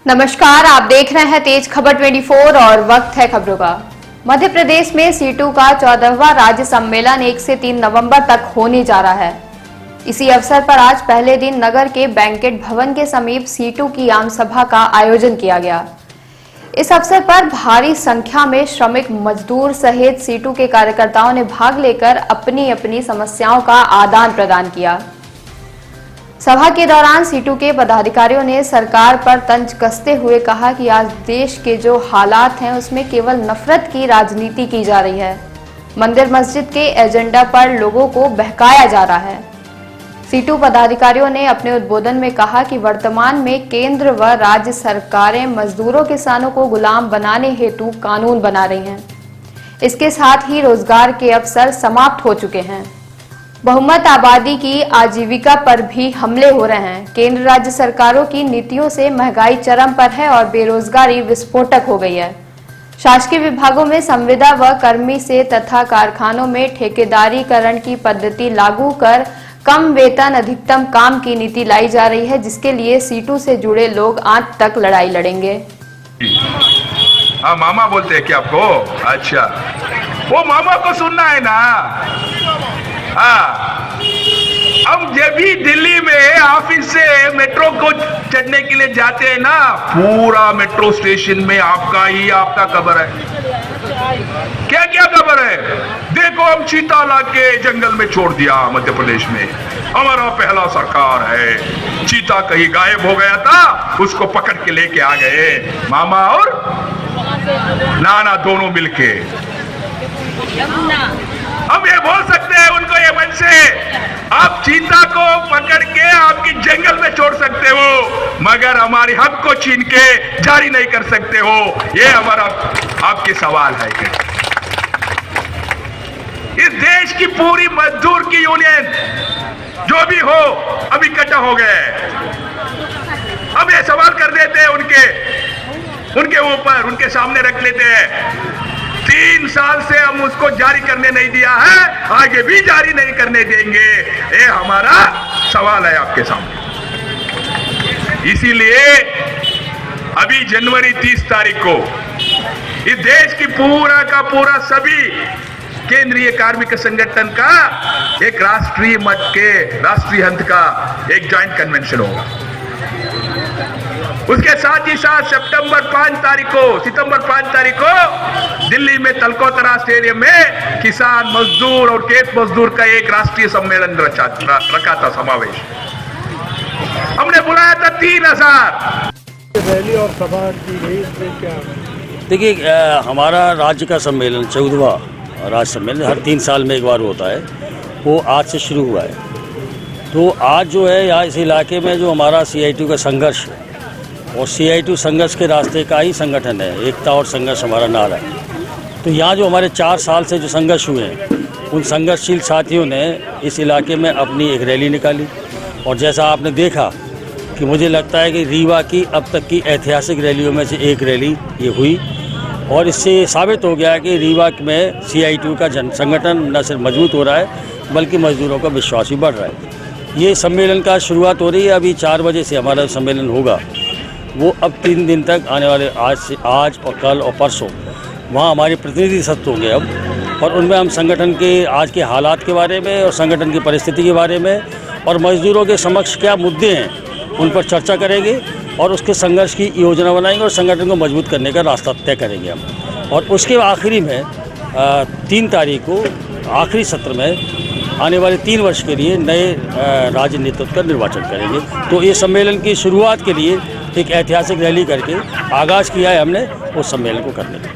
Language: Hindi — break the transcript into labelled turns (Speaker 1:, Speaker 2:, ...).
Speaker 1: नमस्कार, आप देख रहे हैं तेज खबर 24 और वक्त है खबरों का। मध्य प्रदेश में सीटू का 14वां राज्य सम्मेलन 1 से 3 नवंबर तक होने जा रहा है। इसी अवसर पर आज पहले दिन नगर के बैंकेट भवन के समीप सीटू की आम सभा का आयोजन किया गया। इस अवसर पर भारी संख्या में श्रमिक मजदूर सहित सीटू के कार्यकर्ताओं ने भाग लेकर अपनी अपनी समस्याओं का आदान प्रदान किया। सभा के दौरान सीटू के पदाधिकारियों ने सरकार पर तंज कसते हुए कहा कि आज देश के जो हालात हैं उसमें केवल नफरत की राजनीति की जा रही है। मंदिर मस्जिद के एजेंडा पर लोगों को बहकाया जा रहा है। सीटू पदाधिकारियों ने अपने उद्बोधन में कहा कि वर्तमान में केंद्र व राज्य सरकारें मजदूरों किसानों को गुलाम बनाने हेतु कानून बना रही हैं। इसके साथ ही रोजगार के अवसर समाप्त हो चुके हैं। बहुमत आबादी की आजीविका पर भी हमले हो रहे हैं। केंद्र राज्य सरकारों की नीतियों से महंगाई चरम पर है और बेरोजगारी विस्फोटक हो गई है। शासकीय विभागों में संविदा व कर्मी से तथा कारखानों में ठेकेदारीकरण की पद्धति लागू कर कम वेतन अधिकतम काम की नीति लाई जा रही है, जिसके लिए सीटू से जुड़े लोग अंत तक लड़ाई लड़ेंगे।
Speaker 2: हाँ, मामा बोलते हैं क्या आपको? अच्छा, वो मामा को सुनना है ना। हाँ, हम जब भी दिल्ली में ऑफिस से मेट्रो को चढ़ने के लिए जाते हैं ना, पूरा मेट्रो स्टेशन में आपका कब्र है। क्या क्या कब्र है? देखो, हम चीता ला के जंगल में छोड़ दिया मध्य प्रदेश में। हमारा पहला सरकार है। चीता कहीं गायब हो गया था, उसको पकड़ के लेके आ गए मामा और नाना दोनों मिलके। हम ये बोल सकते हैं उनको ये मन से, आप चीता को पकड़ के आपकी जंगल में छोड़ सकते हो, मगर हमारी हक को छीन के जारी नहीं कर सकते हो। ये हमारा आपके सवाल है कि इस देश की पूरी मजदूर की यूनियन जो भी हो अब इकट्ठा हो गए। हम ये सवाल कर देते हैं उनके ऊपर, उनके सामने रख लेते हैं। 3 साल से हम उसको जारी करने नहीं दिया है, आगे भी जारी नहीं करने देंगे। ये हमारा सवाल है आपके सामने। इसीलिए अभी जनवरी 30 तारीख को इस देश की पूरा का पूरा सभी केंद्रीय कार्मिक संगठन का एक राष्ट्रीय हंत का एक ज्वाइंट कन्वेंशन होगा। उसके साथ ही साथ सितंबर 5 तारीख को दिल्ली में तलकोतरा स्टेडियम में किसान मजदूर और खेत मजदूर का एक राष्ट्रीय सम्मेलन रखा था समावेश। हमने बुलाया था 3000
Speaker 3: रैली और सभा की गई। क्या
Speaker 4: देखिए, हमारा राज्य का सम्मेलन 14वां राज्य सम्मेलन हर 3 साल में एक बार होता है, वो आज से शुरू हुआ है। तो आज जो है यहाँ इस इलाके में जो हमारा CITU का संघर्ष है, और CITU संघर्ष के रास्ते का ही संगठन है, एकता और संघर्ष हमारा नारा है। तो यहाँ जो हमारे 4 साल से जो संघर्ष हुए हैं, उन संघर्षशील साथियों ने इस इलाके में अपनी एक रैली निकाली। और जैसा आपने देखा कि मुझे लगता है कि रीवा की अब तक की ऐतिहासिक रैलियों में से एक रैली ये हुई, और इससे साबित हो गया कि रीवा में CITU का संगठन न सिर्फ मजबूत हो रहा है बल्कि मजदूरों का विश्वास भी बढ़ रहा है। ये सम्मेलन का शुरुआत हो रही है। अभी 4 बजे से हमारा सम्मेलन होगा, वो अब 3 दिन तक आने वाले आज और कल और परसों वहाँ हमारे प्रतिनिधि सत्र होंगे अब, और उनमें हम संगठन के आज के हालात के बारे में और संगठन की परिस्थिति के बारे में और मजदूरों के समक्ष क्या मुद्दे हैं उन पर चर्चा करेंगे, और उसके संघर्ष की योजना बनाएंगे और संगठन को मजबूत करने का रास्ता तय करेंगे हम। और उसके आखिरी में 3 तारीख को आखिरी सत्र में आने वाले 3 वर्ष के लिए नए राज्य नेतृत्व का निर्वाचन करेंगे। तो ये सम्मेलन की शुरुआत के लिए एक ऐतिहासिक रैली करके आगाज़ किया है हमने उस सम्मेलन को करने का।